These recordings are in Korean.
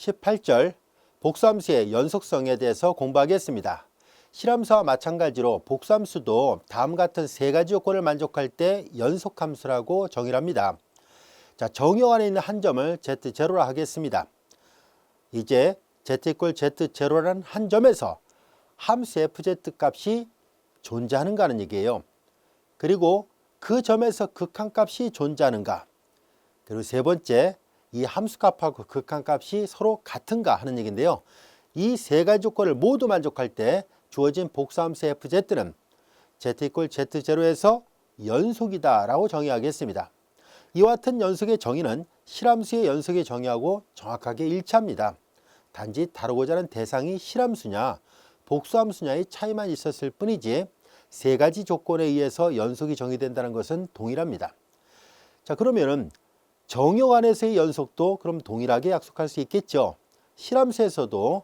18절 복수함수의 연속성에 대해서 공부하겠습니다. 실함수와 마찬가지로 복수함수도 다음 같은 세 가지 요건을 만족할 때 연속함수라고 정의를 합니다. 자, 정의 안에 있는 한 점을 Z0라 하겠습니다. 이제 Z = Z0라는 한 점에서 함수 fz 값이 존재하는가 하는 얘기예요. 그리고 그 점에서 극한값이 존재하는가. 그리고 세 번째, 이 함수값하고 극한값이 서로 같은가 하는 얘기인데요. 이 세 가지 조건을 모두 만족할 때 주어진 복수함수 fz는 z = z0에서 연속이다 라고 정의하겠습니다. 이와 같은 연속의 정의는 실함수의 연속의 정의하고 정확하게 일치합니다. 단지 다루고자 하는 대상이 실함수냐 복수함수냐의 차이만 있었을 뿐이지 세 가지 조건에 의해서 연속이 정의된다는 것은 동일합니다. 자, 그러면은 정의 안에서의 연속도 그럼 동일하게 약속할 수 있겠죠. 실함수에서도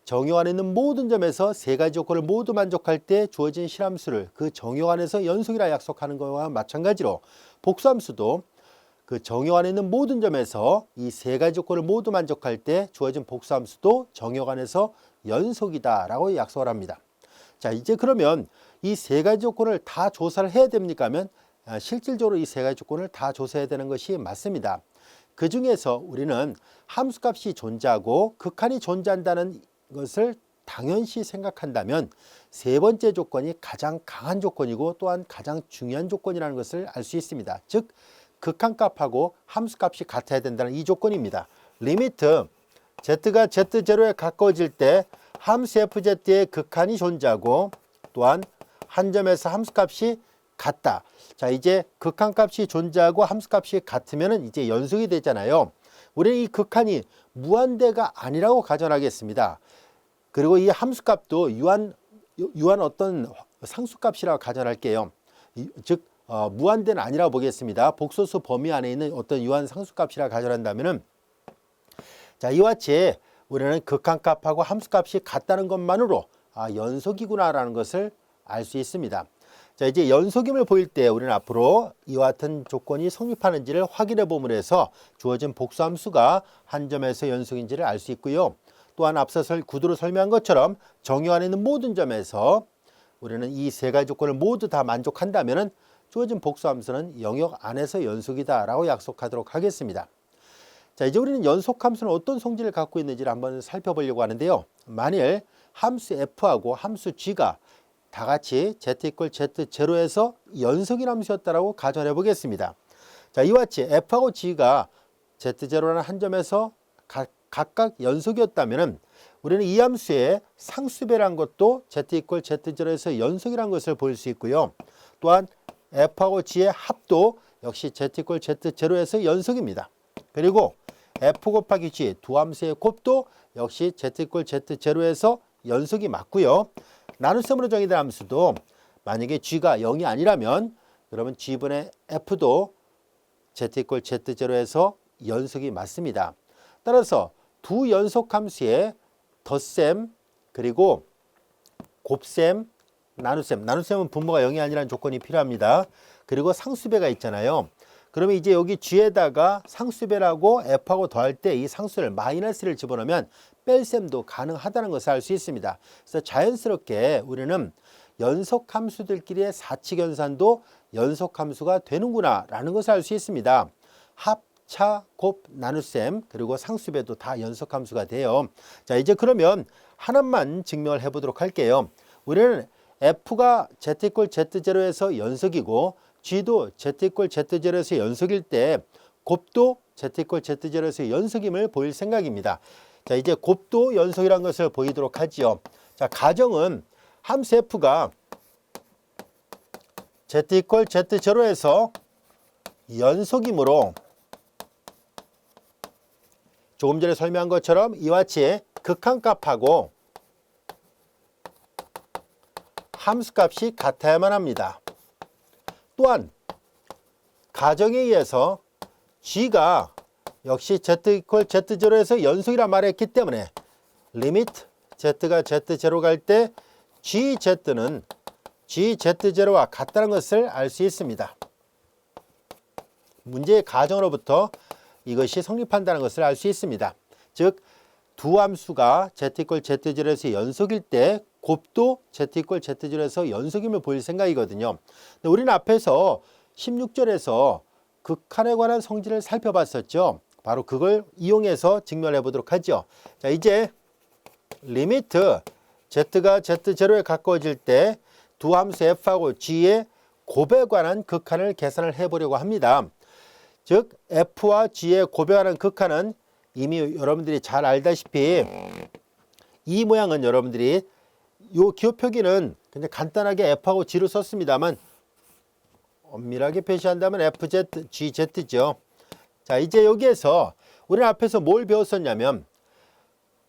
정의 안에 있는 모든 점에서 세 가지 조건을 모두 만족할 때 주어진 실함수를 그 정의 안에서 연속이라 약속하는 것과 마찬가지로 복수함수도 그 정의 안에 있는 모든 점에서 이 세 가지 조건을 모두 만족할 때 주어진 복수함수도 정의 안에서 연속이다 라고 약속을 합니다. 자, 이제 그러면 이 세 가지 조건을 다 조사를 해야 됩니까 하면 실질적으로 이 세 가지 조건을 다 조사해야 되는 것이 맞습니다. 그 중에서 우리는 함수값이 존재하고 극한이 존재한다는 것을 당연시 생각한다면 세 번째 조건이 가장 강한 조건이고 또한 가장 중요한 조건이라는 것을 알 수 있습니다. 즉 극한값하고 함수값이 같아야 된다는 이 조건입니다. 리미트 z가 z0에 가까워질 때 함수 fz의 극한이 존재하고 또한 한 점에서 함수값이 같다. 자, 이제 극한값이 존재하고 함수값이 같으면 이제 연속이 되잖아요. 우리는 이 극한이 무한대가 아니라고 가정하겠습니다. 그리고 이 함수값도 유한 어떤 상수값이라고 가정할게요. 즉 무한대는 아니라고 보겠습니다. 복소수 범위 안에 있는 어떤 유한 상수값이라 가정한다면은 자, 이와 같이 우리는 극한값하고 함수값이 같다는 것만으로 연속이구나라는 것을 알 수 있습니다. 자, 이제 연속임을 보일 때 우리는 앞으로 이와 같은 조건이 성립하는지를 확인해 봄으로 해서 주어진 복수함수가 한 점에서 연속인지를 알 수 있고요. 또한 앞서 구두로 설명한 것처럼 정의 안에 있는 모든 점에서 우리는 이 세 가지 조건을 모두 다 만족한다면 주어진 복수함수는 영역 안에서 연속이다 라고 약속하도록 하겠습니다. 자, 이제 우리는 연속함수는 어떤 성질을 갖고 있는지를 한번 살펴보려고 하는데요. 만일 함수 f하고 함수 g가 다 같이 z = z0에서 연속인 함수였다라고 가정해 보겠습니다. 자, 이와 같이 f하고 g가 z0라는 한 점에서 각각 연속이었다면 우리는 이 함수의 상수배란 것도 z = z0에서 연속이라는 것을 볼 수 있고요. 또한 f하고 g의 합도 역시 z = z0에서 연속입니다. 그리고 f 곱하기 g 두 함수의 곱도 역시 z = z0에서 연속이 맞고요. 나눗셈으로 정의된 함수도 만약에 g가 0이 아니라면 그러면 g분의 f도 z = z0에서 연속이 맞습니다. 따라서 두 연속함수의 덧셈 그리고 곱셈, 나눗셈은 분모가 0이 아니라는 조건이 필요합니다. 그리고 상수배가 있잖아요. 그러면 이제 여기 g에다가 상수배라고 f하고 더할 때 이 상수를 마이너스를 집어넣으면 뺄셈도 가능하다는 것을 알 수 있습니다. 그래서 자연스럽게 우리는 연속함수들끼리의 사칙연산도 연속함수가 되는구나 라는 것을 알 수 있습니다. 합, 차, 곱, 나눗셈 그리고 상수배도 다 연속함수가 돼요. 자, 이제 그러면 하나만 증명을 해보도록 할게요. 우리는 f가 z = z0에서 연속이고 g도 z = z0에서 연속일 때 곱도 z = z0에서 연속임을 보일 생각입니다. 자, 이제 곱도 연속이라는 것을 보이도록 하지요. 자, 가정은 함수 f가 z = z0에서 연속이므로 조금 전에 설명한 것처럼 이와 같이 극한값하고 함수값이 같아야만 합니다. 또한 가정에 의해서 g가 역시 z = z0에서 연속이라 말했기 때문에 리미트 z가 z0 갈 때 gz는 gz0와 같다는 것을 알 수 있습니다. 문제의 가정으로부터 이것이 성립한다는 것을 알 수 있습니다. 즉 두 함수가 z 이퀄 z0에서 연속일 때 곱도 z 이퀄 z0에서 연속임을 보일 생각이거든요. 근데 우리는 앞에서 16절에서 극한에 관한 성질을 살펴봤었죠. 바로 그걸 이용해서 증명해 보도록 하죠. 자, 이제 리미트 z가 z0에 가까워질 때 두 함수 f하고 g의 곱에 관한 극한을 계산을 해보려고 합니다. 즉 f와 g의 곱에 관한 극한은 이미 여러분들이 잘 알다시피 이 모양은 여러분들이 요 기호 표기는 그냥 간단하게 f하고 g로 썼습니다만 엄밀하게 표시한다면 fz, gz죠. 자, 이제 여기에서 우리는 앞에서 뭘 배웠었냐면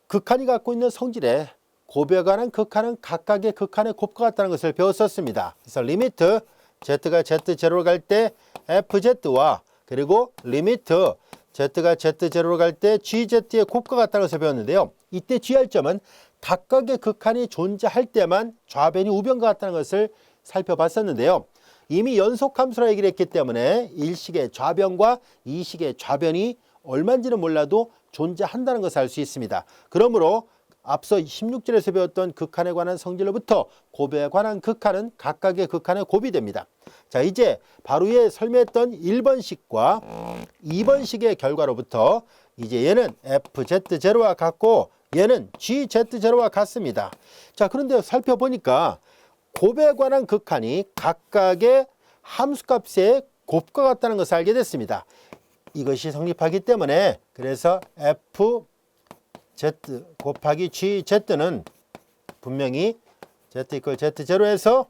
극한이 갖고 있는 성질에 곱에 관한 극한은 각각의 극한의 곱과 같다는 것을 배웠었습니다. 그래서 리미트 z가 z0로 갈 때 fz와 그리고 리미트 z가 z0로 갈 때 gz의 곱과 같다는 것을 배웠는데요. 이때 주의할 점은 각각의 극한이 존재할 때만 좌변이 우변과 같다는 것을 살펴봤었는데요. 이미 연속함수라 얘기를 했기 때문에 일식의 좌변과 이식의 좌변이 얼마인지는 몰라도 존재한다는 것을 알 수 있습니다. 그러므로 앞서 16절에서 배웠던 극한에 관한 성질로부터 곱에 관한 극한은 각각의 극한의 곱이 됩니다. 자, 이제 바로 위에 설명했던 1번식과 2번식의 결과로부터 이제 얘는 fz0와 같고 얘는 gz0와 같습니다. 자, 그런데 살펴보니까 곱에 관한 극한이 각각의 함수값의 곱과 같다는 것을 알게 됐습니다. 이것이 성립하기 때문에 그래서 fz 곱하기 gz는 분명히 z 이퀄 z0에서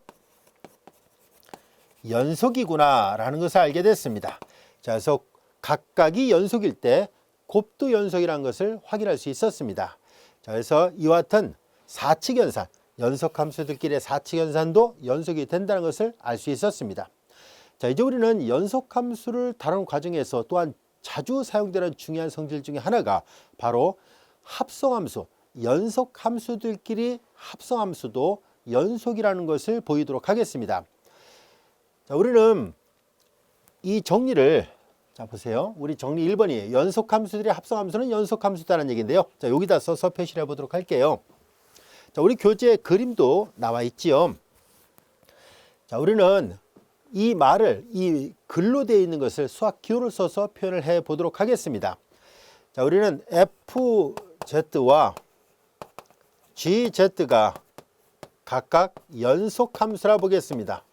연속이구나 라는 것을 알게 됐습니다. 자, 그래서 각각이 연속일 때 곱도 연속이라는 것을 확인할 수 있었습니다. 자, 그래서 이와 같은 사칙연산, 연속함수들끼리의 사칙연산도 연속이 된다는 것을 알 수 있었습니다. 자, 이제 우리는 연속함수를 다루는 과정에서 또한 자주 사용되는 중요한 성질 중에 하나가 바로 합성함수, 연속함수들끼리 합성함수도 연속이라는 것을 보이도록 하겠습니다. 자, 우리는 이 정리를 자 보세요. 우리 정리 1번이에요. 연속함수들의 합성함수는 연속함수다라는 얘기인데요. 자, 여기다 써서 표시를 해보도록 할게요. 자, 우리 교재에 그림도 나와 있지요. 자, 우리는 이 말을 이 글로 되어 있는 것을 수학 기호를 써서 표현을 해 보도록 하겠습니다. 자, 우리는 fz와 gz가 각각 연속함수라 보겠습니다.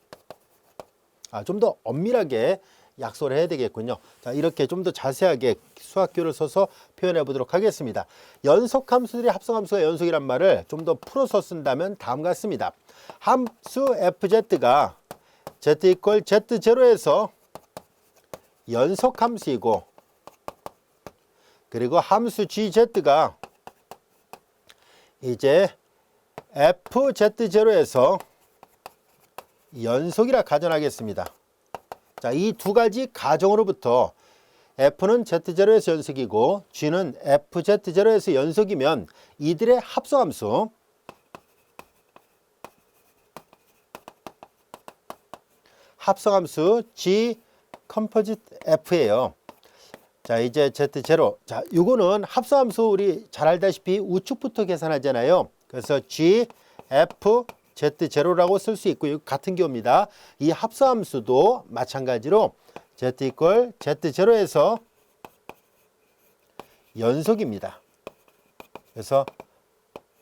좀 더 엄밀하게 약속을 해야 되겠군요. 자, 이렇게 좀 더 자세하게 수학교를 써서 표현해 보도록 하겠습니다. 연속함수들이 합성함수가 연속이란 말을 좀 더 풀어서 쓴다면 다음과 같습니다. 함수 fz가 z 이퀄 z0에서 연속함수이고 그리고 함수 gz가 이제 fz0에서 연속이라 가정하겠습니다. 자, 이 두 가지 가정으로부터 f는 z0에서 연속이고 g는 fz0에서 연속이면 이들의 합성함수 g 컴포짓 f예요. 자, 이제 z0. 자, 요거는 합성함수 우리 잘 알다시피 우측부터 계산하잖아요. 그래서 g f z0라고 쓸 수 있고 같은 경우입니다. 이 합성함수도 마찬가지로 z 이퀄 z0에서 연속입니다. 그래서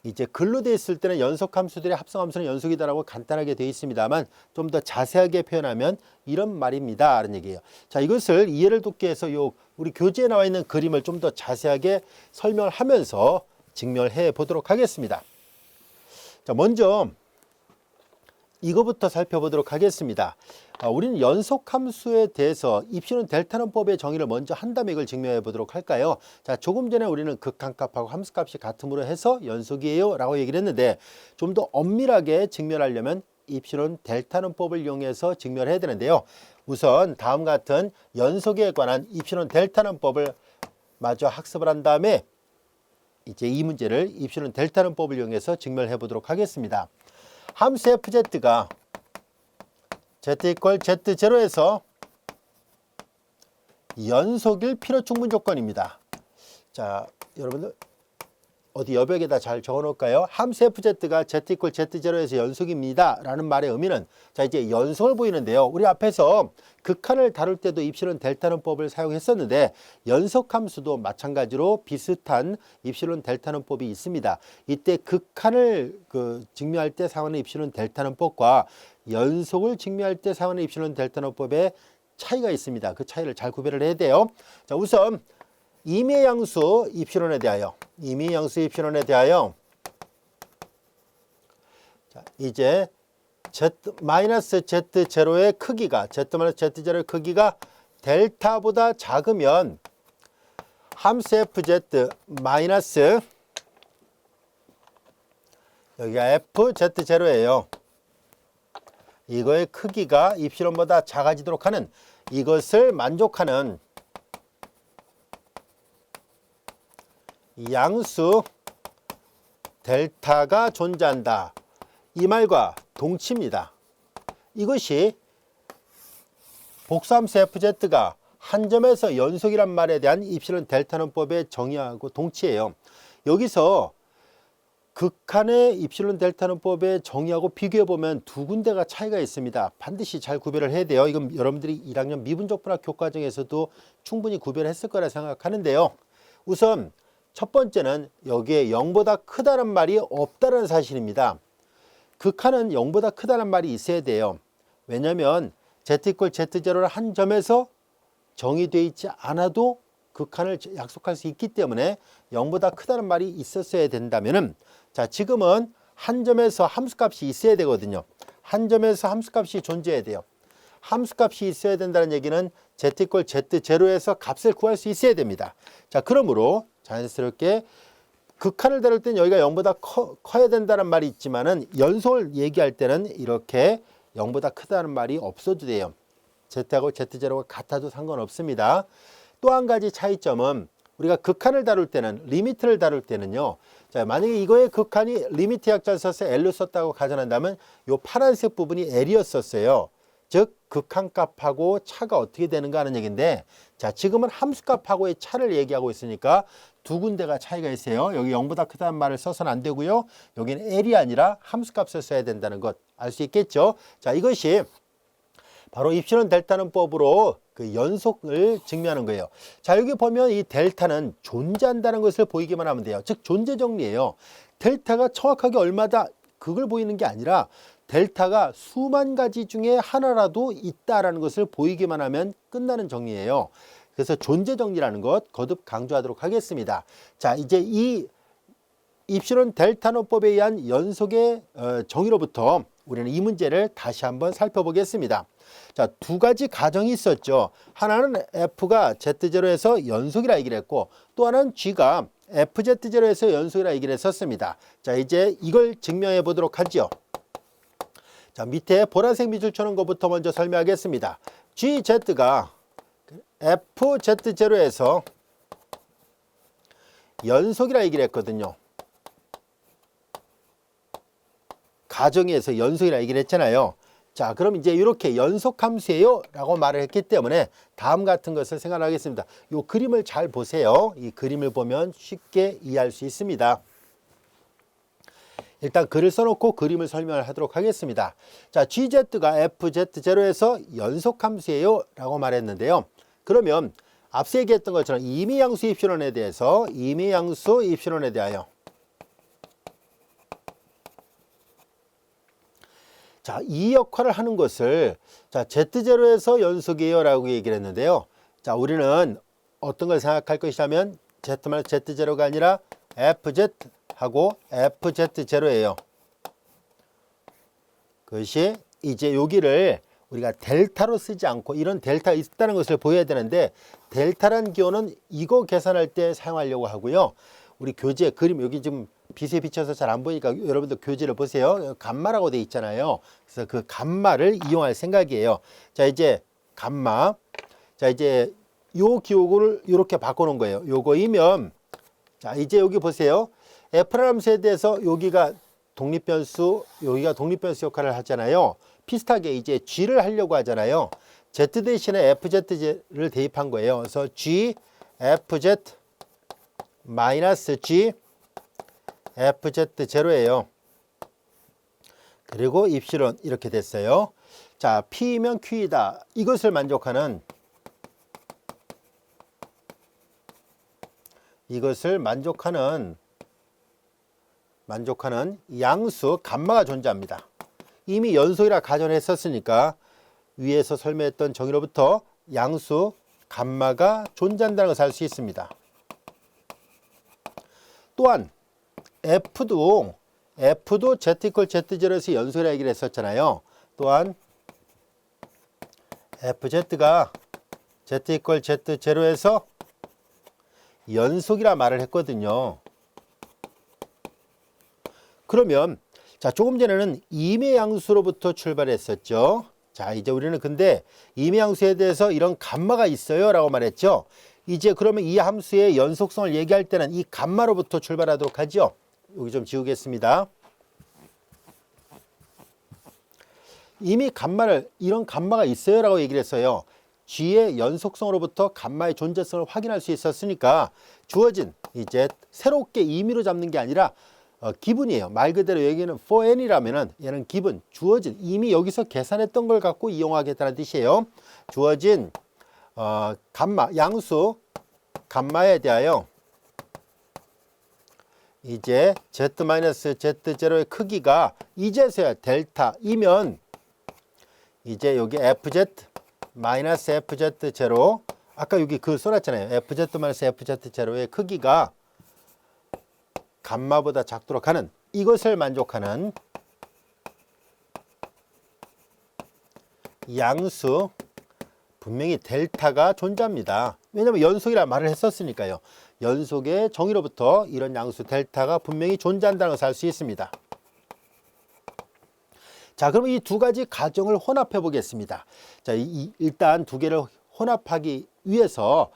이제 글로 되어 있을 때는 연속함수들의 합성함수는 연속이다라고 간단하게 되어 있습니다만 좀 더 자세하게 표현하면 이런 말입니다 라는 얘기예요. 자, 이것을 이해를 돕기 위해서 우리 교재에 나와 있는 그림을 좀 더 자세하게 설명을 하면서 증명을 해 보도록 하겠습니다. 자, 먼저 이거부터 살펴보도록 하겠습니다. 우리는 연속함수에 대해서 입시론 델타론법의 정의를 먼저 한 다음에 이걸 증명해 보도록 할까요? 자, 조금 전에 우리는 극한값하고 함수값이 같음으로 해서 연속이에요 라고 얘기를 했는데 좀 더 엄밀하게 증명하려면 입시론 델타론법을 이용해서 증명을 해야 되는데요. 우선 다음 같은 연속에 관한 입시론 델타론법을 마저 학습을 한 다음에 이제 이 문제를 입시론 델타론법을 이용해서 증명을 해 보도록 하겠습니다. 함수 fz가 z 이퀄 z0에서 연속일 필요 충분 조건입니다. 자, 여러분들 어디 여백에다 잘 적어 놓을까요? 함수 fz가 z 이퀄 z0에서 연속입니다 라는 말의 의미는, 자 이제 연속을 보이는데요. 우리 앞에서 극한을 다룰 때도 입실론 델타는 법을 사용했었는데 연속함수도 마찬가지로 비슷한 입실론 델타는 법이 있습니다. 이때 극한을 증명할 때 사용하는 입실론 델타는 법과 연속을 증명할 때 사용하는 입실론 델타는 법의 차이가 있습니다. 그 차이를 잘 구별을 해야 돼요. 자, 우선 임의양수 입실론에 대하여, 자, 이제 z-z0의 크기가, z-z0의 크기가 델타보다 작으면 함수 fz 마이너스 여기가 fz0예요. 이거의 크기가 입실론보다 작아지도록 하는, 이것을 만족하는 양수 델타가 존재한다. 이 말과 동치입니다. 이것이 복수함수 fz가 한 점에서 연속이란 말에 대한 입실론 델타는법의 정의하고 동치예요. 여기서 극한의 입실론 델타는법의 정의하고 비교해보면 두 군데가 차이가 있습니다. 반드시 잘 구별을 해야 돼요. 이건 여러분들이 1학년 미분적분학 교과정에서도 충분히 구별했을 거라 생각하는데요. 우선 첫 번째는 여기에 0보다 크다는 말이 없다는 사실입니다. 극한은 0보다 크다는 말이 있어야 돼요. 왜냐하면 z 이퀄 z0를 한 점에서 정의되어 있지 않아도 극한을 약속할 수 있기 때문에 0보다 크다는 말이 있었어야 된다면은, 자 지금은 한 점에서 함수값이 있어야 되거든요. 한 점에서 함수값이 존재해야 돼요. 함수값이 있어야 된다는 얘기는 z 이퀄 z0에서 값을 구할 수 있어야 됩니다. 자 그러므로 자연스럽게 극한을 다룰 때는 여기가 0보다 커야 된다는 말이 있지만은 연속을 얘기할 때는 이렇게 0보다 크다는 말이 없어도 돼요. z하고 z0가 같아도 상관없습니다. 또 한 가지 차이점은 우리가 극한을 다룰 때는, 리미트를 다룰 때는요. 자, 만약에 이거의 극한이 리미트 약자를 써서 L로 썼다고 가정한다면 이 파란색 부분이 L이었었어요. 즉 극한값하고 차가 어떻게 되는가 하는 얘기인데, 자 지금은 함수값하고의 차를 얘기하고 있으니까 두 군데가 차이가 있어요. 여기 0보다 크다는 말을 써서는 안 되고요. 여기는 L이 아니라 함수값을 써야 된다는 것 알 수 있겠죠. 자 이것이 바로 입실론 델타는법으로 그 연속을 증명하는 거예요. 자 여기 보면 이 델타는 존재한다는 것을 보이기만 하면 돼요. 즉 존재 정리예요. 델타가 정확하게 얼마다 그걸 보이는 게 아니라 델타가 수만 가지 중에 하나라도 있다라는 것을 보이기만 하면 끝나는 정리예요. 그래서 존재 정리라는 것 거듭 강조하도록 하겠습니다. 자 이제 이 입실론 델타노법에 의한 연속의 정의로부터 우리는 이 문제를 다시 한번 살펴보겠습니다. 자, 두 가지 가정이 있었죠. 하나는 f가 z0에서 연속이라 얘기를 했고, 또 하나는 g가 fz0에서 연속이라 얘기를 했었습니다. 자, 이제 이걸 증명해 보도록 하죠. 자, 밑에 보라색 밑줄 쳐놓은 것부터 먼저 설명하겠습니다. gz가 fz0에서 연속이라 얘기를 했거든요. 가정에서 연속이라 얘기를 했잖아요. 자, 그럼 이제 이렇게 연속함수예요 라고 말을 했기 때문에 다음 같은 것을 생각하겠습니다. 이 그림을 잘 보세요. 이 그림을 보면 쉽게 이해할 수 있습니다. 일단 글을 써놓고 그림을 설명을 하도록 하겠습니다. 자, GZ가 FZ0에서 연속함수예요 라고 말했는데요. 그러면 앞서 얘기했던 것처럼 임의양수 입실론에 대해서, 임의양수 입실론에 대하여, 자, 이 역할을 하는 것을, 자, Z0에서 연속이에요 라고 얘기를 했는데요. 자, 우리는 어떤 걸 생각할 것이냐면 Z-Z0가 아니라 FZ하고 FZ0예요. 그것이 이제 여기를 우리가 델타로 쓰지 않고 이런 델타가 있다는 것을 보여야 되는데, 델타란 기호는 이거 계산할 때 사용하려고 하고요. 우리 교재 그림 여기 지금 빛에 비춰서 잘 안 보이니까 여러분들 교재를 보세요. 감마라고 돼 있잖아요. 그래서 그 감마를 이용할 생각이에요. 자, 이제 감마. 자, 이제 요 기호를 이렇게 바꿔놓은 거예요. 요거이면, 자, 이제 여기 보세요. F라는 함수에 대해서 여기가 독립변수, 여기가 독립변수 역할을 하잖아요. 비슷하게 이제 G를 하려고 하잖아요. Z 대신에 FZ를 대입한 거예요. 그래서 G, FZ 마이너스 G FZ0예요. 그리고 입실은 이렇게 됐어요. 자, P면 Q이다. 이것을 만족하는 양수 감마가 존재합니다. 이미 연속이라 가정했었으니까 위에서 설명했던 정의로부터 양수 감마가 존재한다는 것을 알 수 있습니다. 또한 F도 Z 이퀄 Z0에서 연속이라 얘기를 했었잖아요. 또한 FZ가 Z 이퀄 Z0에서 연속이라 말을 했거든요. 그러면 자, 조금 전에는 임의양수로부터 출발했었죠. 자, 이제 우리는 근데 임의양수에 대해서 이런 감마가 있어요 라고 말했죠. 이제 그러면 이 함수의 연속성을 얘기할 때는 이 감마로부터 출발하도록 하죠. 여기 좀 지우겠습니다. 이미 이런 감마가 있어요 라고 얘기를 했어요. G의 연속성으로부터 감마의 존재성을 확인할 수 있었으니까 주어진 이제 새롭게 임의로 잡는 게 아니라 기분이에요. 말 그대로 여기는 for n이라면은 얘는 기분, 주어진 이미 여기서 계산했던 걸 갖고 이용하겠다는 뜻이에요. 주어진 감마, 양수 감마에 대하여 이제 Z-Z0의 크기가 이제서야 델타이면 이제 여기 FZ-FZ0 아까 여기 그 써놨잖아요. FZ-FZ0의 크기가 감마보다 작도록 하는 이것을 만족하는 양수 분명히 델타가 존재합니다. 왜냐하면 연속이라 말을 했었으니까요. 연속의 정의로부터 이런 양수 델타가 분명히 존재한다는 것을 알 수 있습니다. 자, 그럼 이 두 가지 가정을 혼합해 보겠습니다. 자, 일단 두 개를 혼합하기 위해서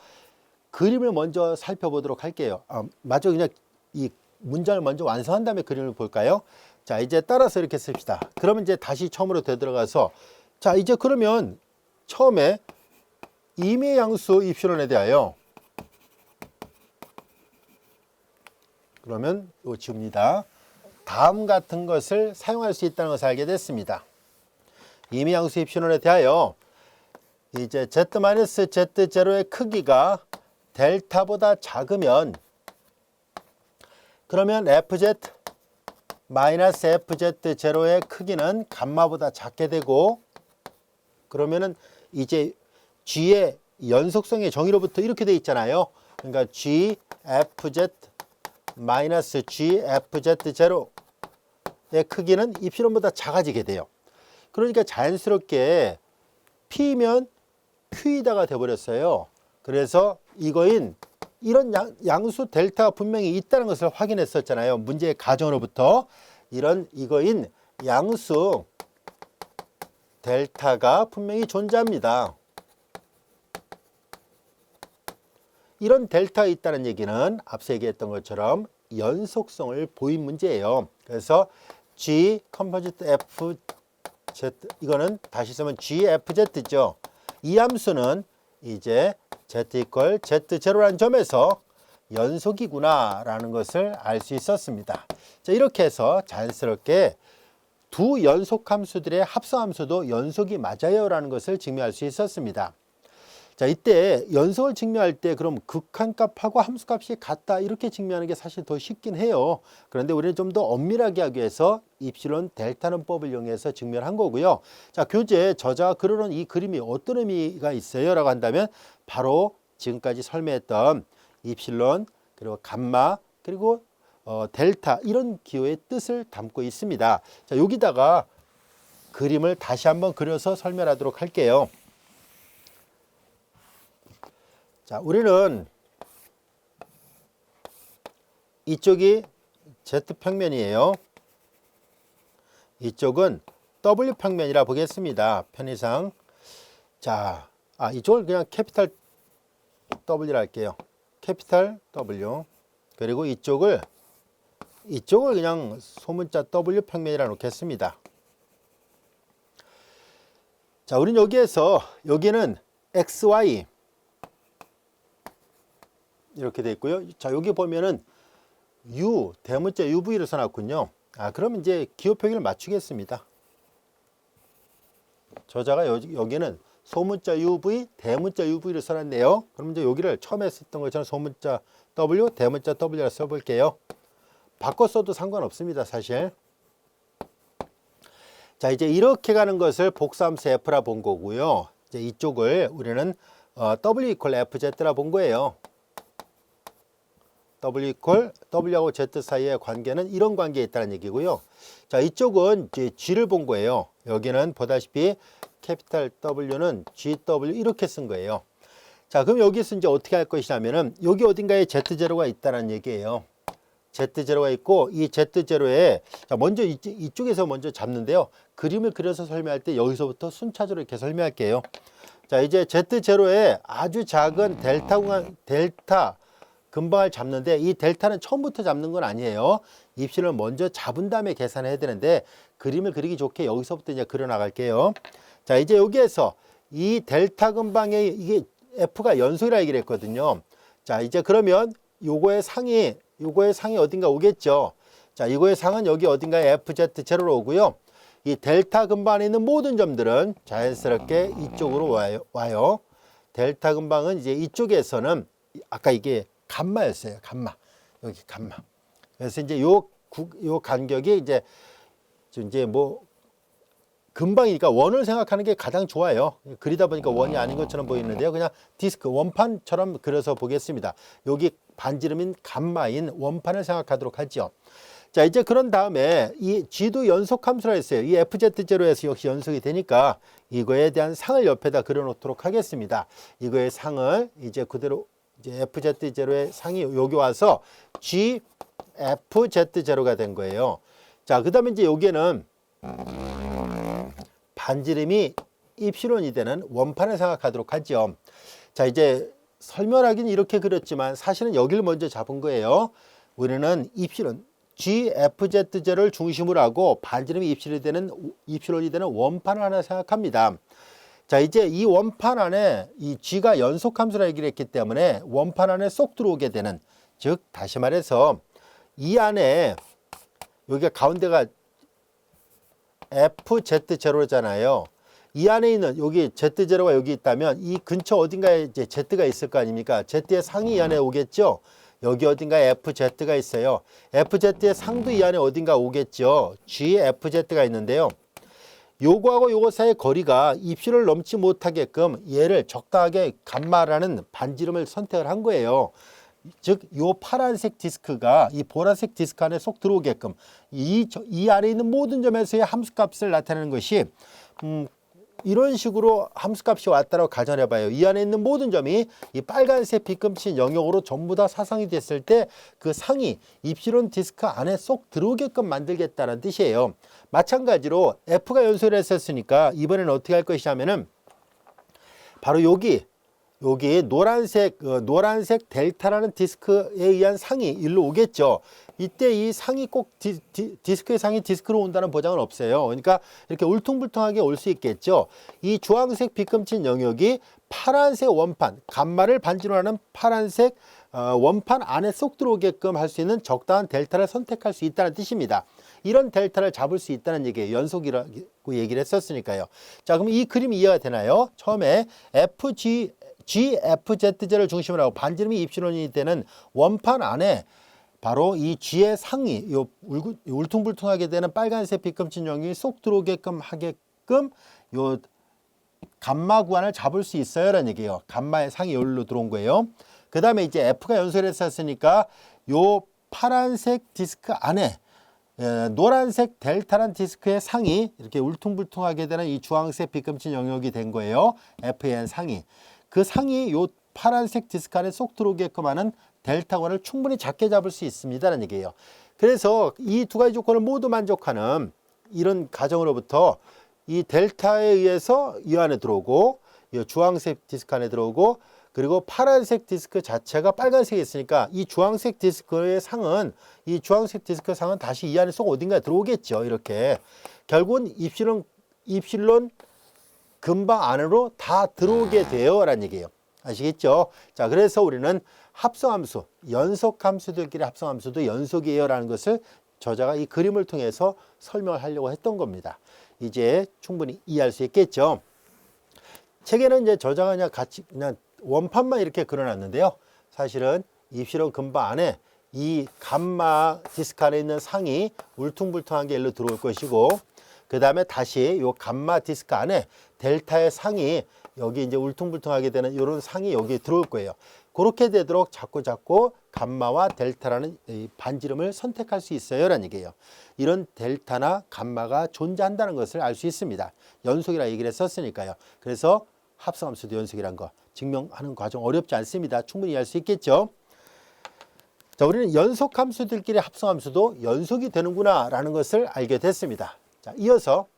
그림을 먼저 살펴보도록 할게요. 마저 그냥 이 문장을 먼저 완성한 다음에 그림을 볼까요? 자, 이제 따라서 이렇게 씁시다. 그러면 이제 다시 처음으로 되돌아가서 자, 이제 그러면 처음에 임의 양수 입실론에 대하여 그러면 이거 지웁니다. 다음 같은 것을 사용할 수 있다는 것을 알게 됐습니다. 임의 양수 입실론에 대하여 이제 Z-Z0의 크기가 델타보다 작으면 그러면 FZ-FZ0의 크기는 감마보다 작게 되고 그러면은 이제 G의 연속성의 정의로부터 이렇게 돼 있잖아요. 그러니까 GFZ-GFZ0의 크기는 입실론보다 작아지게 돼요. 그러니까 자연스럽게 P면 Q이다가 돼버렸어요. 그래서 이거인 이런 양수 델타가 분명히 있다는 것을 확인했었잖아요. 문제의 가정으로부터 이거인 양수 델타가 분명히 존재합니다. 이런 델타가 있다는 얘기는 앞서 얘기했던 것처럼 연속성을 보인 문제예요. 그래서 G 컴포지트 FZ 이거는 다시 쓰면 GFZ죠. 이 함수는 이제 Z 이퀄 Z0라는 점에서 연속이구나 라는 것을 알 수 있었습니다. 자, 이렇게 해서 자연스럽게 두 연속 함수들의 합성 함수도 연속이 맞아요 라는 것을 증명할 수 있었습니다. 자, 이때 연속을 증명할 때 그럼 극한값하고 함수값이 같다 이렇게 증명하는 게 사실 더 쉽긴 해요. 그런데 우리는 좀 더 엄밀하게 하기 위해서 입실론 델타는 법을 이용해서 증명한 거고요. 자, 교재 저자가 그려놓은 이 그림이 어떤 의미가 있어요 라고 한다면 바로 지금까지 설명했던 입실론 그리고 감마 그리고 델타 이런 기호의 뜻을 담고 있습니다. 자, 여기다가 그림을 다시 한번 그려서 설명하도록 할게요. 자, 우리는 이쪽이 Z평면이에요. 이쪽은 W평면이라 보겠습니다. 편의상. 자, 이쪽을 그냥 캐피탈 W라 할게요. 캐피탈 W. 그리고 이쪽을 그냥 소문자 W평면이라 놓겠습니다. 자, 우리는 여기는 XY 이렇게 돼 있고요. 자, 여기 보면은 U, 대문자 UV를 써놨군요. 그러면 이제 기호 표기를 맞추겠습니다. 저자가 여기는 소문자 UV, 대문자 UV를 써놨네요. 그럼 이제 여기를 처음에 썼던 것처럼 소문자 W, 대문자 W를 써볼게요. 바꿔 써도 상관없습니다, 사실. 자, 이제 이렇게 가는 것을 복수함수 F라 본 거고요. 이제 이쪽을 우리는 W 이퀄 FZ라 본 거예요. W 이퀄 W하고 Z 사이의 관계는 이런 관계에 있다는 얘기고요. 자, 이쪽은 이제 G를 본 거예요. 여기는 보다시피 캐피탈 W는 GW 이렇게 쓴 거예요. 자, 그럼 여기서 이제 어떻게 할 것이냐면은 여기 어딘가에 Z0가 있다는 얘기예요. Z0가 있고 이 Z0에 자, 먼저 이쪽에서 먼저 잡는데요. 그림을 그려서 설명할 때 여기서부터 순차적으로 이렇게 설명할게요. 자, 이제 Z0에 아주 작은 델타 근방을 잡는데 이 델타는 처음부터 잡는 건 아니에요. 입실을 먼저 잡은 다음에 계산해야 되는데 그림을 그리기 좋게 여기서부터 이제 그려 나갈게요. 자, 이제 여기에서 이 델타 근방에 이게 F가 연속이라 얘기를 했거든요. 자, 이제 그러면 요거의 상이 어딘가 오겠죠. 자, 이거의 상은 여기 어딘가에 FZ0로 오고요. 이 델타 근방에 있는 모든 점들은 자연스럽게 이쪽으로 와요. 델타 근방은 이제 이쪽에서는 아까 이게 감마였어요. 감마. 여기 감마. 그래서 이제 요 간격이 이제 뭐 근방이니까 원을 생각하는 게 가장 좋아요. 그리다 보니까 원이 아닌 것처럼 보이는데요. 그냥 디스크 원판처럼 그려서 보겠습니다. 여기 반지름인 감마인 원판을 생각하도록 하죠. 자, 이제 그런 다음에 이 G도 연속함수라 했어요. 이 FZ0에서 역시 연속이 되니까 이거에 대한 상을 옆에다 그려 놓도록 하겠습니다. 이거의 상을 이제 그대로 이제 FZ0의 상이 여기 와서 GFZ0가 된 거예요. 자, 그 다음에 이제 여기에는 반지름이 입실론이 되는 원판을 생각하도록 하죠. 자, 이제 설명하기는 이렇게 그렸지만 사실은 여기를 먼저 잡은 거예요. 우리는 입실론 GFZ0를 중심으로 하고 반지름이 입실론이 되는 원판을 하나 생각합니다. 자, 이제 이 원판 안에 이 G가 연속함수라 얘기를 했기 때문에 원판 안에 쏙 들어오게 되는, 즉 다시 말해서 이 안에 여기가 가운데가 FZ0잖아요. 이 안에 있는 여기 Z0가 여기 있다면 이 근처 어딘가에 이제 Z가 있을 거 아닙니까? Z의 상이 이 안에 오겠죠. 여기 어딘가에 FZ가 있어요. FZ의 상도 이 안에 어딘가 오겠죠. GFZ가 있는데요. 요거하고 요거 사이의 거리가 입실을 넘지 못하게끔 얘를 적당하게 감마라는 반지름을 선택을 한 거예요. 즉, 요 파란색 디스크가 이 보라색 디스크 안에 쏙 들어오게끔 이 안에 있는 모든 점에서의 함수값을 나타내는 것이 이런 식으로 함수값이 왔다고 가정해 봐요. 이 안에 있는 모든 점이 이 빨간색 빗금친 영역으로 전부 다 사상이 됐을 때 그 상이 입실론 디스크 안에 쏙 들어오게끔 만들겠다는 뜻이에요. 마찬가지로 F가 연소를 했었으니까 이번에는 어떻게 할 것이냐면은 바로 여기 노란색 델타라는 디스크에 의한 상이 일로 오겠죠. 이때 이 상이 꼭 디스크의 상이 디스크로 온다는 보장은 없어요. 그러니까 이렇게 울퉁불퉁하게 올 수 있겠죠. 이 주황색 빗금친 영역이 파란색 원판, 감마를 반지로 하는 파란색 원판 안에 쏙 들어오게끔 할 수 있는 적당한 델타를 선택할 수 있다는 뜻입니다. 이런 델타를 잡을 수 있다는 얘기예요. 연속이라고 얘기를 했었으니까요. 자, 그럼 이 그림이 이해가 되나요? 처음에 GFZ를 중심으로 하고 반지름이 입실론이 되는 원판 안에 바로 이 G의 상이 요 울퉁불퉁하게 되는 빨간색 빗금친 영역이 쏙 들어오게끔 하게끔 요 감마 구간을 잡을 수 있어요라는 얘기예요. 감마의 상이 여기로 들어온 거예요. 그 다음에 이제 F가 연소를 했었으니까 요 파란색 디스크 안에 노란색 델타란 디스크의 상이 이렇게 울퉁불퉁하게 되는 이 주황색 빗금친 영역이 된 거예요. FN 상이. 그 상이 요 파란색 디스크 안에 쏙 들어오게끔 하는 델타관을 충분히 작게 잡을 수 있습니다라는 얘기예요. 그래서 이 두 가지 조건을 모두 만족하는 이런 가정으로부터 이 델타에 의해서 이 안에 들어오고 이 주황색 디스크 안에 들어오고 그리고 파란색 디스크 자체가 빨간색이 있으니까 이 주황색 디스크의 상은 다시 이 안에 쏙 어딘가에 들어오겠죠. 이렇게 결국은 입실론 근방 안으로 다 들어오게 돼요 라는 얘기예요. 아시겠죠? 자, 그래서 우리는 합성함수, 연속함수들끼리 합성함수도 연속이에요라는 것을 저자가 이 그림을 통해서 설명을 하려고 했던 겁니다. 이제 충분히 이해할 수 있겠죠? 책에는 이제 저자가 그냥 원판만 이렇게 그려놨는데요. 사실은 입시론 금방 안에 이 감마 디스크 안에 있는 상이 울퉁불퉁한 게 일로 들어올 것이고, 그 다음에 다시 요 감마 디스크 안에 델타의 상이 여기 이제 울퉁불퉁하게 되는 이런 상이 여기에 들어올 거예요. 그렇게 되도록 자꾸 감마와 델타라는 이 반지름을 선택할 수 있어요 라는 얘기예요. 이런 델타나 감마가 존재한다는 것을 알 수 있습니다. 연속이라 얘기를 했었으니까요. 그래서 합성함수도 연속이란 거 증명하는 과정 어렵지 않습니다. 충분히 이해할 수 있겠죠. 자, 우리는 연속함수들끼리 합성함수도 연속이 되는구나 라는 것을 알게 됐습니다. 자, 이어서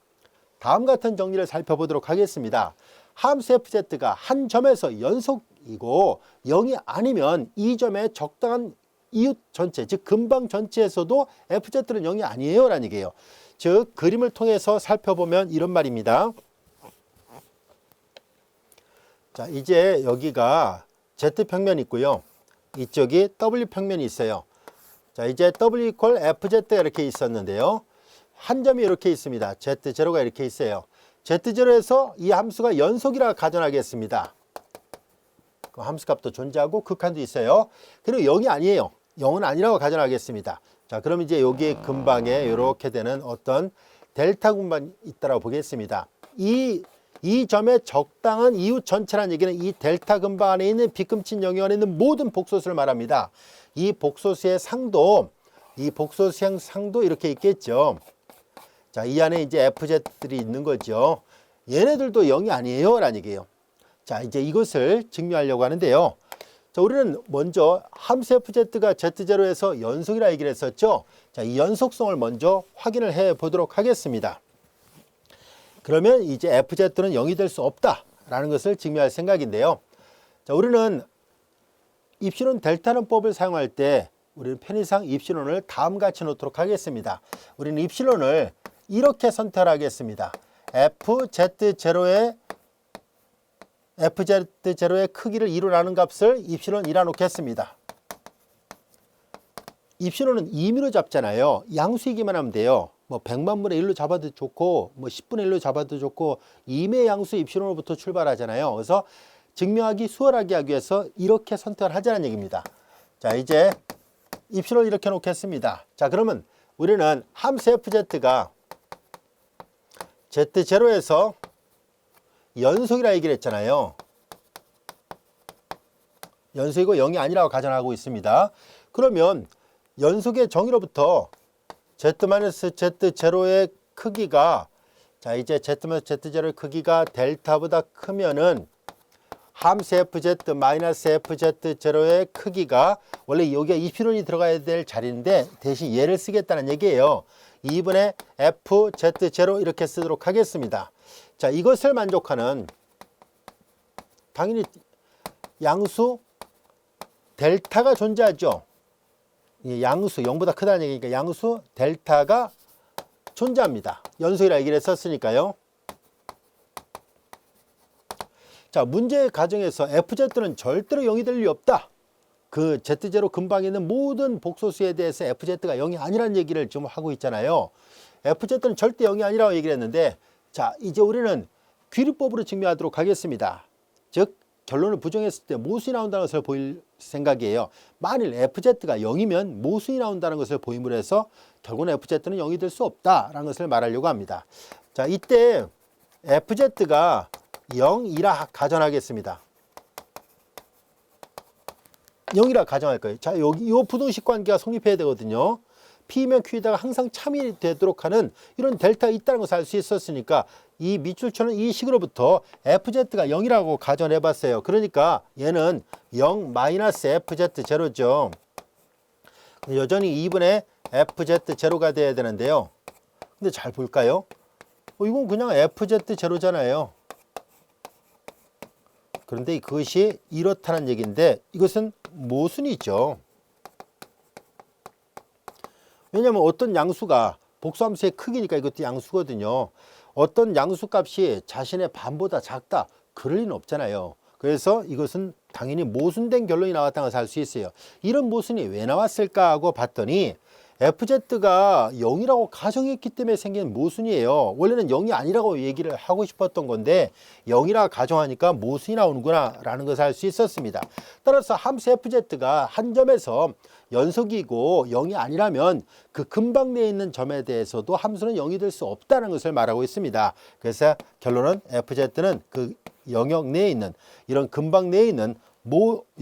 다음 같은 정리를 살펴보도록 하겠습니다. 함수 fz가 한 점에서 연속이고 0이 아니면 이 점의 적당한 이웃 전체, 즉 근방 전체에서도 fz는 0이 아니에요 라는 얘기예요. 즉 그림을 통해서 살펴보면 이런 말입니다. 자, 이제 여기가 z평면이 있고요. 이쪽이 w평면이 있어요. 자, 이제 w 이퀄 fz가 이렇게 있었는데요. 한 점이 이렇게 있습니다. z0가 이렇게 있어요. z0에서 이 함수가 연속이라 가정하겠습니다. 그 함수값도 존재하고 극한도 있어요. 그리고 0이 아니에요. 0은 아니라고 가정하겠습니다. 자, 그럼 이제 여기 근방에 이렇게 되는 어떤 델타 근방이 있다고 보겠습니다. 이 점의 적당한 이웃 전체라는 얘기는 이 델타 근방 안에 있는 빗금친 영역 안에 있는 모든 복소수를 말합니다. 이 복소수의 상도, 이 복소수의 상도 이렇게 있겠죠. 자, 이 안에 이제 fz들이 있는 거죠. 얘네들도 0이 아니에요 라는 얘기예요. 자, 이제 이것을 증명하려고 하는데요. 자, 우리는 먼저 함수 fz가 z0에서 연속이라 얘기를 했었죠. 자, 이 연속성을 먼저 확인을 해 보도록 하겠습니다. 그러면 이제 fz는 0이 될 수 없다라는 것을 증명할 생각인데요. 자, 우리는 입시론 델타론법을 사용할 때 우리는 편의상 입시론을 다음같이 놓도록 하겠습니다. 우리는 입시론을 이렇게 선택하겠습니다. fz0의 크기를 2로 나눈 값을 입시론 2라 놓겠습니다. 입시론은 임의로 잡잖아요. 양수이기만 하면 돼요. 뭐 100만 분의 1로 잡아도 좋고 뭐 10분의 1로 잡아도 좋고 임의 양수 입시론으로부터 출발하잖아요. 그래서 증명하기 수월하게 하기 위해서 이렇게 선택을 하자는 얘기입니다. 자, 이제 입시론 이렇게 놓겠습니다. 자, 그러면 우리는 함수 fz가 z0에서 연속이라 얘기를 했잖아요. 연속이고 0이 아니라고 가정하고 있습니다. 그러면 연속의 정의로부터 z-z0의 크기가, 자, 이제 z-z0의 크기가 델타보다 크면은 함수 fz-fz0의 크기가, 원래 여기에 입시론이 들어가야 될 자리인데 대신 얘를 쓰겠다는 얘기예요. 2분의 fz0 이렇게 쓰도록 하겠습니다. 자, 이것을 만족하는 당연히 양수 델타가 존재하죠. 양수 0보다 크다는 얘기니까 양수 델타가 존재합니다. 연속이라 얘기를 했었으니까요. 자, 문제 가정에서 fz는 절대로 0이 될 리 없다. 그 z0 근방에 있는 모든 복소수에 대해서 fz가 0이 아니라는 얘기를 좀 하고 있잖아요. fz는 절대 0이 아니라고 얘기를 했는데, 자, 이제 우리는 귀리법으로 증명하도록 하겠습니다. 즉 결론을 부정했을 때 모순이 나온다는 것을 보일 생각이에요. 만일 fz가 0이면 모순이 나온다는 것을 보임으로 해서 결국은 fz는 0이 될 수 없다라는 것을 말하려고 합니다. 자, 이때 fz가 0이라 가정하겠습니다. 0이라 가정할 거예요. 자, 여기 이 부등식 관계가 성립해야 되거든요. P면 Q에다가 항상 참이 되도록 하는 이런 델타가 있다는 것을 알 수 있었으니까 이 밑줄쳐는 이 식으로부터 fz가 0이라고 가정해 봤어요. 그러니까 얘는 0-fz0죠. 여전히 2분의 fz0가 돼야 되는데요. 근데 잘 볼까요? 이건 그냥 fz0잖아요. 그런데 그것이 이렇다는 얘기인데 이것은 모순이죠. 왜냐하면 어떤 양수가 복수함수의 크기니까 이것도 양수거든요. 어떤 양수값이 자신의 반보다 작다. 그럴 리는 없잖아요. 그래서 이것은 당연히 모순된 결론이 나왔다는 것을 알 수 있어요. 이런 모순이 왜 나왔을까 하고 봤더니 FZ가 0이라고 가정했기 때문에 생긴 모순이에요. 원래는 0이 아니라고 얘기를 하고 싶었던 건데 0이라 가정하니까 모순이 나오는구나 라는 것을 알 수 있었습니다. 따라서 함수 FZ가 한 점에서 연속이고 0이 아니라면 그 근방 내에 있는 점에 대해서도 함수는 0이 될 수 없다는 것을 말하고 있습니다. 그래서 결론은 FZ는 그 영역 내에 있는 이런 근방 내에 있는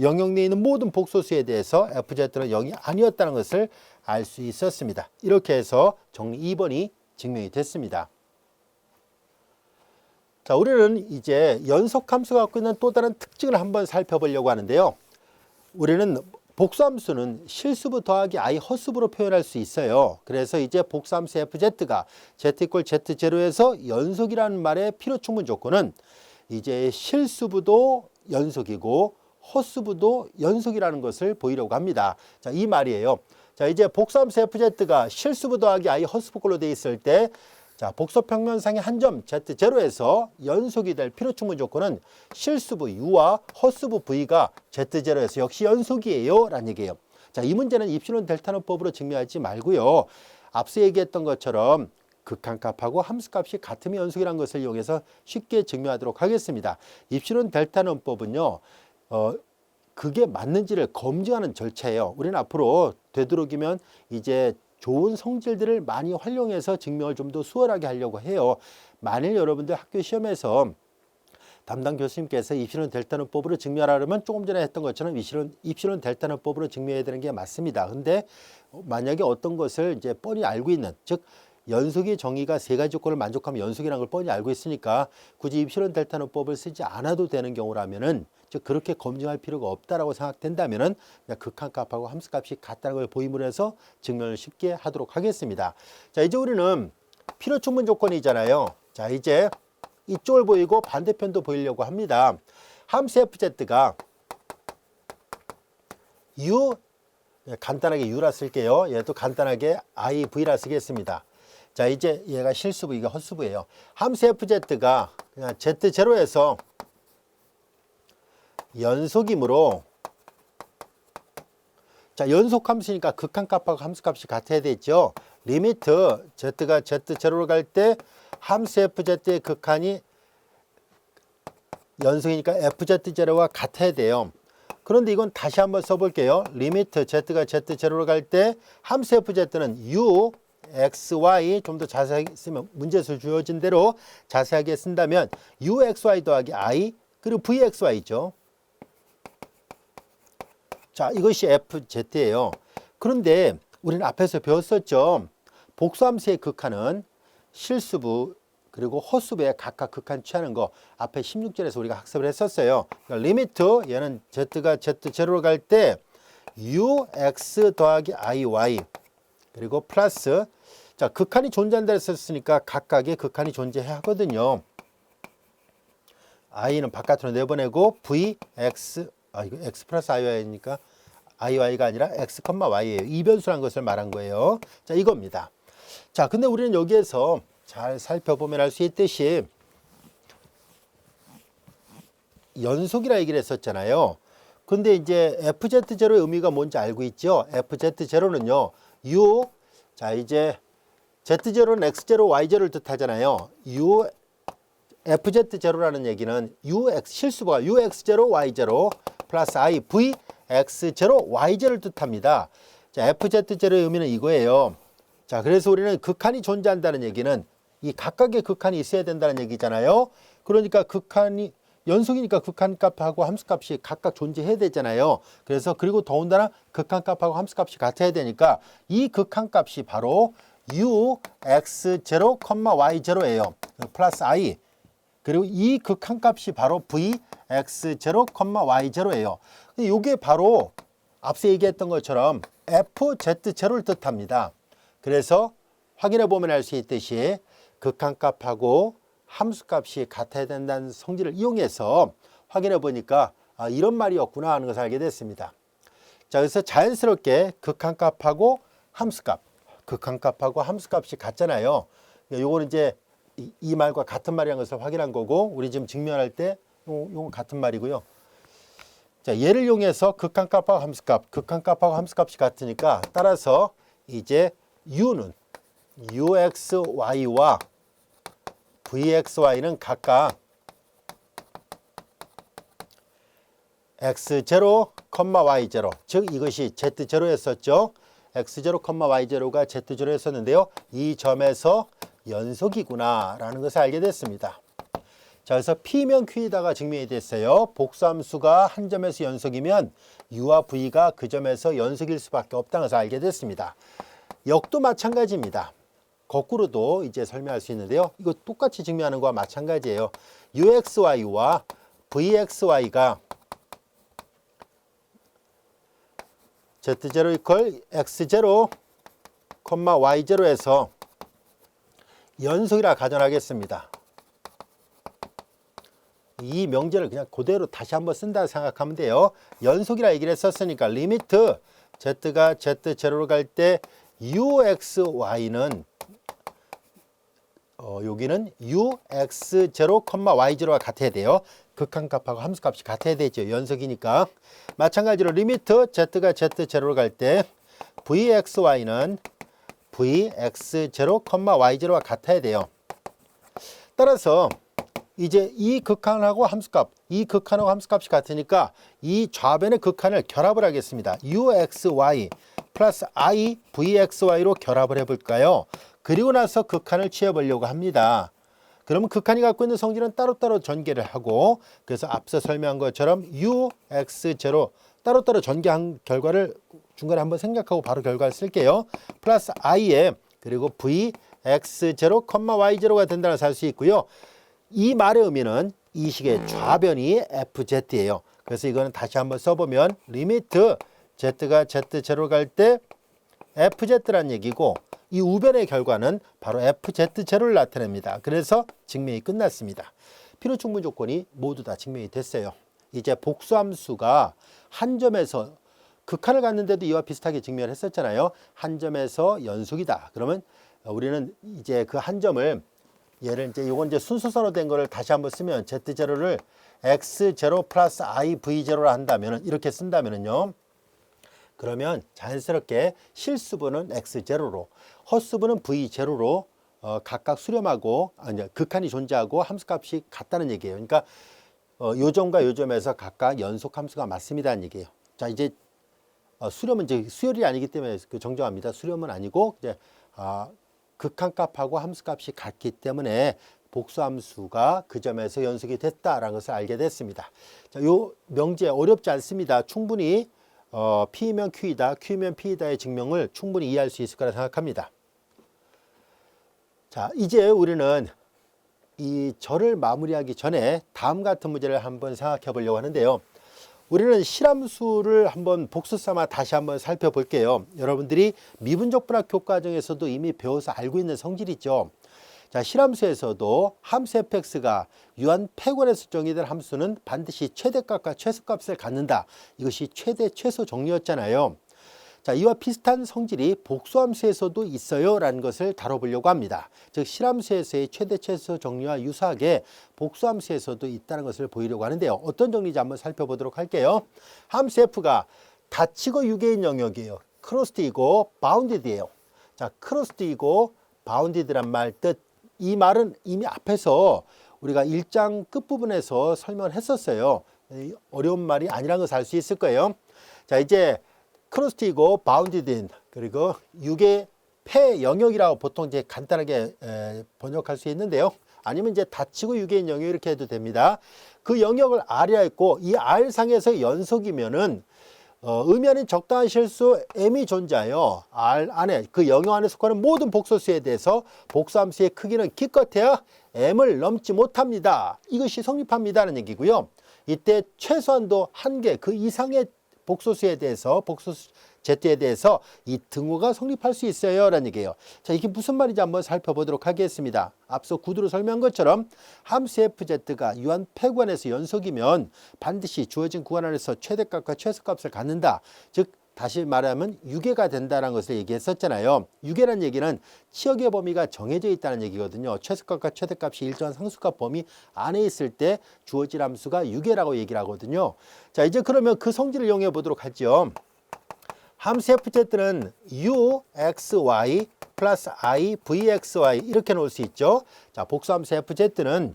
영역 내에 있는 모든 복소수에 대해서 FZ는 0이 아니었다는 것을 알 수 있었습니다. 이렇게 해서 정리 2번이 증명이 됐습니다. 자, 우리는 이제 연속함수가 갖고 있는 또 다른 특징을 한번 살펴보려고 하는데요. 우리는 복수함수는 실수부 더하기 i 헛수부로 표현할 수 있어요. 그래서 이제 복수함수 fz가 z = z0에서 연속이라는 말의 필요충분 조건은 이제 실수부도 연속이고 헛수부도 연속이라는 것을 보이려고 합니다. 자, 이 말이에요. 자, 이제 복수함수 fz가 실수부 더하기 i 헛수부꼴로 되어 있을 때 자, 복소평면상의 한 점 z0에서 연속이 될 필요충분 조건은 실수부 u와 헛수부 v가 z0에서 역시 연속이에요 라는 얘기예요. 자, 이 문제는 입실론 델타노법으로 증명하지 말고요. 앞서 얘기했던 것처럼 극한값하고 함수값이 같으면 연속이라는 것을 이용해서 쉽게 증명하도록 하겠습니다. 입실론 델타노법은요. 그게 맞는지를 검증하는 절차예요. 우리는 앞으로 되도록이면 이제 좋은 성질들을 많이 활용해서 증명을 좀 더 수월하게 하려고 해요. 만일 여러분들 학교 시험에서 담당 교수님께서 입실론 델타노법으로 증명하려면 조금 전에 했던 것처럼 입실론 델타노법으로 증명해야 되는 게 맞습니다. 근데 만약에 어떤 것을 이제 뻔히 알고 있는, 즉 연속의 정의가 세 가지 조건을 만족하면 연속이라는 걸 뻔히 알고 있으니까 굳이 입실론 델타노법을 쓰지 않아도 되는 경우라면은, 즉 그렇게 검증할 필요가 없다라고 생각된다면은 그냥 극한값하고 함수값이 같다는 걸 보임으로 해서 증명을 쉽게 하도록 하겠습니다. 자, 이제 우리는 필요충분 조건이잖아요. 자, 이제 이쪽을 보이고 반대편도 보이려고 합니다. 함수 fz가 u, 간단하게 u라 쓸게요. 얘도 간단하게 iv라 쓰겠습니다. 자, 이제 얘가 실수부, 이게 헛수부예요. 함수 fz가 그냥 z0에서 연속이므로, 자, 연속함수니까 극한값하고 함수값이 같아야 되죠. 리미트 z가 z0로 갈 때 함수 fz의 극한이 연속이니까 fz0와 같아야 돼요. 그런데 이건 다시 한번 써볼게요. 리미트 z가 z0로 갈 때 함수 fz는 u, x, y, 좀 더 자세하게 쓰면 문제에서 주어진 대로 자세하게 쓴다면 u, x, y 더하기 i 그리고 v, x, y죠. 자, 이것이 fz예요. 그런데 우리는 앞에서 배웠었죠. 복수함수의 극한은 실수부 그리고 헛수부에 각각 극한 취하는 거 앞에 16절에서 우리가 학습을 했었어요. 그러니까 리미트 얘는 z가 z0로 갈 때 ux 더하기 iy 그리고 플러스, 자, 극한이 존재한다 했었으니까 각각의 극한이 존재해야 하거든요. i는 바깥으로 내보내고 vx, 이거 x 플러스 iy니까 iy가 아니라 x, y예요. 이변수란 것을 말한 거예요. 자, 이겁니다. 자, 근데 우리는 여기에서 잘 살펴보면 알 수 있듯이 연속이라 얘기를 했었잖아요. 근데 이제 fz0의 의미가 뭔지 알고 있죠? fz0는요, u, 자, 이제 z0는 x0, y0를 뜻하잖아요. fz0라는 얘기는 실수부가 ux0, y0 플러스 i, v, x0, y0를 뜻합니다. 자, fz0의 의미는 이거예요. 자, 그래서 우리는 극한이 존재한다는 얘기는 이 각각의 극한이 있어야 된다는 얘기잖아요. 그러니까 극한이 연속이니까 극한값하고 함수값이 각각 존재해야 되잖아요. 그래서 그리고 더군다나 극한값하고 함수값이 같아야 되니까 이 극한값이 바로 u, x0, y0예요. 플러스 i. 그리고 이 극한값이 바로 v, x0, y0예요. 이게 바로 앞서 얘기했던 것처럼 fz0를 뜻합니다. 그래서 확인해 보면 알 수 있듯이 극한값하고 함수값이 같아야 된다는 성질을 이용해서 확인해 보니까 이런 말이었구나 하는 것을 알게 됐습니다. 자, 그래서 자연스럽게 극한값하고 함수값이 같잖아요. 요거는 이제 이 말과 같은 말이라는 것을 확인한 거고, 우리 지금 증명할 때 요건 같은 말이고요. 자, 얘를 이용해서 극한값하고 함수값, 극한값하고 함수값이 같으니까 따라서 이제 u는 uxy와 vxy는 각각 x0, y0, 즉 이것이 z0였었죠. x0, y0가 z0였었는데요. 이 점에서 연속이구나 라는 것을 알게 됐습니다. 자, 그래서 P면 Q이다가 증명이 됐어요. 복수함수가 한 점에서 연속이면 U와 V가 그 점에서 연속일 수밖에 없다는 것을 알게 됐습니다. 역도 마찬가지입니다. 거꾸로도 이제 설명할 수 있는데요. 이거 똑같이 증명하는 거와 마찬가지예요. UXY와 VXY가 Z0 이퀄 X0, Y0에서 연속이라 가정하겠습니다. 이 명제를 그냥 그대로 다시 한번 쓴다 생각하면 돼요. 연속이라 얘기를 했었으니까 리미트 z가 z0로 갈 때 uxy는 여기는 ux0, y0가 같아야 돼요. 극한값하고 함수값이 같아야 되죠. 연속이니까. 마찬가지로 리미트 z가 z0로 갈 때 vxy는 vx0, y0가 같아야 돼요. 따라서 이제 이 극한하고 함수값, 이 극한하고 함수값이 같으니까 이 좌변의 극한을 결합을 하겠습니다. uxy 플러스 i vxy로 결합을 해볼까요? 그리고 나서 극한을 취해보려고 합니다. 그러면 극한이 갖고 있는 성질은 따로따로 전개를 하고, 그래서 앞서 설명한 것처럼 ux0 따로따로 전개한 결과를 중간에 한번 생략하고 바로 결과를 쓸게요. 플러스 i에 그리고 vx0, y0가 된다는 것을 알 수 있고요. 이 말의 의미는 이 식의 좌변이 fz예요. 그래서 이거는 다시 한번 써보면 리미트 z가 z0로 갈 때 fz란 얘기고, 이 우변의 결과는 바로 fz0를 나타냅니다. 그래서 증명이 끝났습니다. 필요충분 조건이 모두 다 증명이 됐어요. 이제 복수함수가 한 점에서 극한을 갖는데도 이와 비슷하게 증명을 했었잖아요. 한 점에서 연속이다. 그러면 우리는 이제 그 한 점을 얘를 이제 이건 이제 순서선으로 된 거를 다시 한번 쓰면 z0를 x0 플러스 i v0로 한다면 이렇게 쓴다면은요. 그러면 자연스럽게 실수분은 x0로, 헛수분은 v0로 각각 수렴하고 극한이 존재하고 함수값이 같다는 얘기예요. 그러니까 요 점과 요 점에서 각각 연속 함수가 맞습니다는 얘기예요. 자, 이제 수렴은 이제 수열이 아니기 때문에 그 정정합니다. 수렴은 아니고 이제 극한값하고 함수값이 같기 때문에 복수함수가 그 점에서 연속이 됐다라는 것을 알게 됐습니다. 자, 요 명제 어렵지 않습니다. 충분히 P면 Q이다, Q면 P이다의 증명을 충분히 이해할 수 있을 거라 생각합니다. 자, 이제 우리는 이 절을 마무리하기 전에 다음 같은 문제를 한번 생각해 보려고 하는데요. 우리는 실함수를 한번 복수 삼아 다시 한번 살펴볼게요. 여러분들이 미분적 분학 교과정에서도 이미 배워서 알고 있는 성질이죠. 자, 실함수에서도 함수 fx가 유한 폐괄에서 정의된 함수는 반드시 최대값과 최소값을 갖는다. 이것이 최대 최소 정리였잖아요. 자, 이와 비슷한 성질이 복수함수에서도 있어요 라는 것을 다뤄보려고 합니다. 즉 실함수에서의 최대 최소 정리와 유사하게 복수함수에서도 있다는 것을 보이려고 하는데요. 어떤 정리인지 한번 살펴보도록 할게요. 함수 f가 닫히고 유계인 영역이에요. 크로스드이고 바운디드예요. 자, 크로스드이고 바운디드란 말 뜻, 이 말은 이미 앞에서 우리가 1장 끝부분에서 설명을 했었어요. 어려운 말이 아니라는 것을 알 수 있을 거예요. 자, 이제 크로스트이고 바운디드인 그리고 유계 폐 영역이라고 보통 이제 간단하게 번역할 수 있는데요. 아니면 이제 닫히고 유계인 영역 이렇게 해도 됩니다. 그 영역을 R이라 했고 이 R상에서 연속이면은 의미하는 적당한 실수 M이 존재하여 R 안에 그 영역 안에 속하는 모든 복소수에 대해서 복수함수의 크기는 기껏해야 M을 넘지 못합니다. 이것이 성립합니다는 얘기고요. 이때 최소한도 한 개 그 이상의 복소수에 대해서 복소수 Z에 대해서 이 등호가 성립할 수 있어요 라는 얘기예요. 자, 이게 무슨 말인지 한번 살펴보도록 하겠습니다. 앞서 구두로 설명한 것처럼 함수 fz가 유한 폐구간에서 연속이면 반드시 주어진 구간 안에서 최대값과 최소값을 갖는다. 즉 다시 말하면 유계가 된다는 것을 얘기했었잖아요. 유계란 얘기는 치역의 범위가 정해져 있다는 얘기거든요. 최소값과 최대값이 일정한 상수값 범위 안에 있을 때 주어질 함수가 유계라고 얘기를 하거든요. 자, 이제 그러면 그 성질을 이용해 보도록 하죠. 함수 fz는 uxy 플러스 i vxy 이렇게 놓을 수 있죠. 자, 복수함수 fz는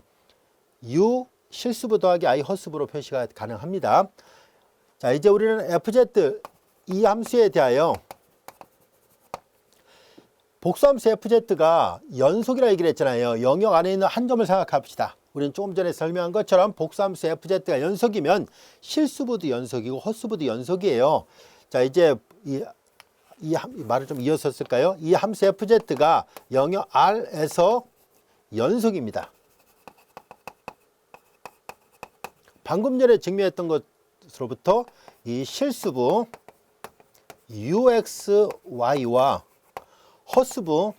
u 실수부 더하기 i 허수부로 표시가 가능합니다. 자, 이제 우리는 fz 이 함수에 대하여 복수함수 fz가 연속이라 얘기를 했잖아요. 영역 안에 있는 한 점을 생각합시다. 우리는 조금 전에 설명한 것처럼 복수함수 fz가 연속이면 실수부도 연속이고 허수부도 연속이에요. 자, 이제 이 말을 좀 이어서 쓸까요? 이 함수 fz가 영역 R에서 연속입니다. 방금 전에 증명했던 것으로부터 이 실수부 uxy와 허수부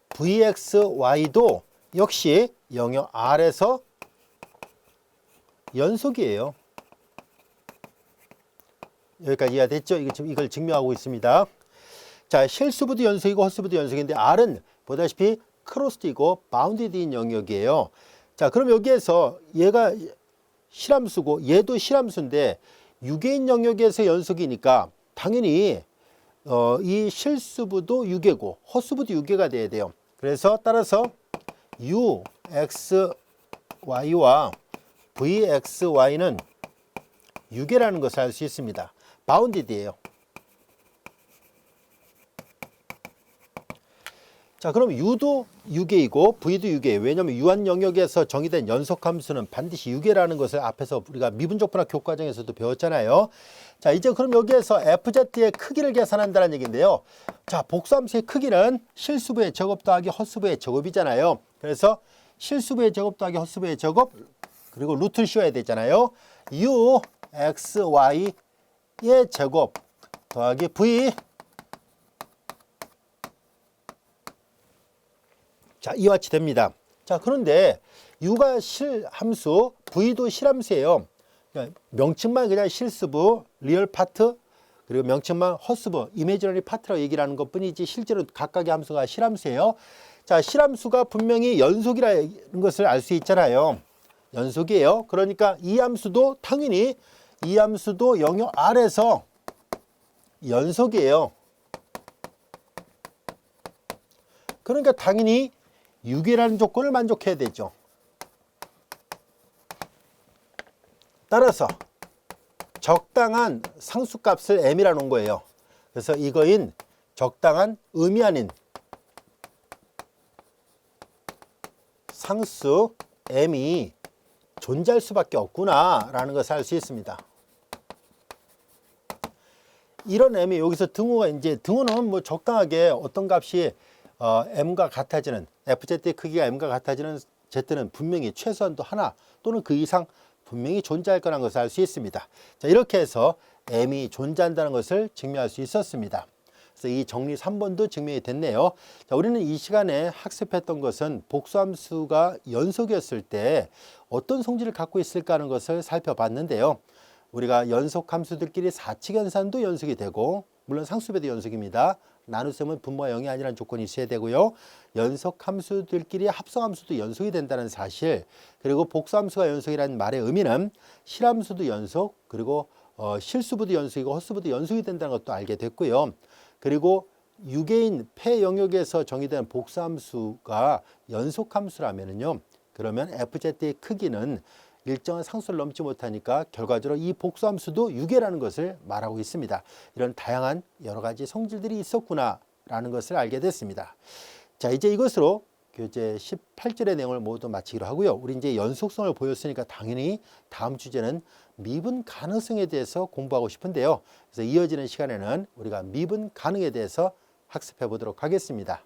vxy도 역시 영역 R에서 연속이에요. 여기까지 이해가 됐죠? 이걸 증명하고 있습니다. 자, 실수부도 연속이고 허수부도 연속인데 R은 보다시피 크로스이고 바운디드인 영역이에요. 자, 그럼 여기에서 얘가 실함수고 얘도 실함수인데 유계인 영역에서 연속이니까 당연히 이 실수부도 유계고 허수부도 유계가 돼야 돼요. 그래서 따라서 uxy와 vxy는 유계라는 것을 알 수 있습니다. 바운디드예요. 자, 그럼 u도 유계이고 v도 유계예요. 왜냐하면 유한 영역에서 정의된 연속함수는 반드시 유계라는 것을 앞에서 우리가 미분적분학 교과정에서도 배웠잖아요. 자, 이제 그럼 여기에서 fz의 크기를 계산한다는 얘기인데요. 자, 복수함수의 크기는 실수부의 제곱 더하기 허수부의 제곱이잖아요. 그래서 실수부의 제곱 더하기 허수부의 제곱 그리고 루트를 씌워야 되잖아요. uxy의 제곱 더하기 v. 자, 이와 같이 됩니다. 자, 그런데 u가 실함수, v도 실함수예요. 그러니까 명칭만 그냥 실수부, 리얼 파트, 그리고 명칭만 허수부, 이미지너리 파트라고 얘기를 하는 것 뿐이지 실제로 각각의 함수가 실함수예요. 자, 실함수가 분명히 연속이라는 것을 알 수 있잖아요. 연속이에요. 그러니까 이 함수도 당연히 이 함수도 영역 R에서 연속이에요. 그러니까 당연히 유계라는 조건을 만족해야 되죠. 따라서 적당한 상수값을 m이라 놓은 거예요. 그래서 이거인 적당한 의미 아닌 상수 m이 존재할 수밖에 없구나라는 것을 알 수 있습니다. 이런 m이 여기서 등호가 이제 등호는 뭐 적당하게 어떤 값이 m과 같아지는 fz의 크기가 m과 같아지는 z는 분명히 최소한도 하나 또는 그 이상 분명히 존재할 거라는 것을 알 수 있습니다. 자, 이렇게 해서 m이 존재한다는 것을 증명할 수 있었습니다. 그래서 이 정리 3번도 증명이 됐네요. 자, 우리는 이 시간에 학습했던 것은 복수함수가 연속이었을 때 어떤 성질을 갖고 있을까 하는 것을 살펴봤는데요. 우리가 연속함수들끼리 사칙연산도 연속이 되고 물론 상수배도 연속입니다. 나눗셈은 분모가 0이 아니라는 조건이 있어야 되고요. 연속함수들끼리 합성함수도 연속이 된다는 사실, 그리고 복수함수가 연속이라는 말의 의미는 실함수도 연속, 그리고 실수부도 연속이고 헛수부도 연속이 된다는 것도 알게 됐고요. 그리고 유계인 폐 영역에서 정의된 복수함수가 연속함수라면요. 그러면 fz의 크기는 일정한 상수를 넘지 못하니까 결과적으로 이 복수함수도 유계라는 것을 말하고 있습니다. 이런 다양한 여러 가지 성질들이 있었구나라는 것을 알게 됐습니다. 자, 이제 이것으로 교재 18절의 내용을 모두 마치기로 하고요. 우리 이제 연속성을 보였으니까 당연히 다음 주제는 미분 가능성에 대해서 공부하고 싶은데요. 그래서 이어지는 시간에는 우리가 미분 가능에 대해서 학습해 보도록 하겠습니다.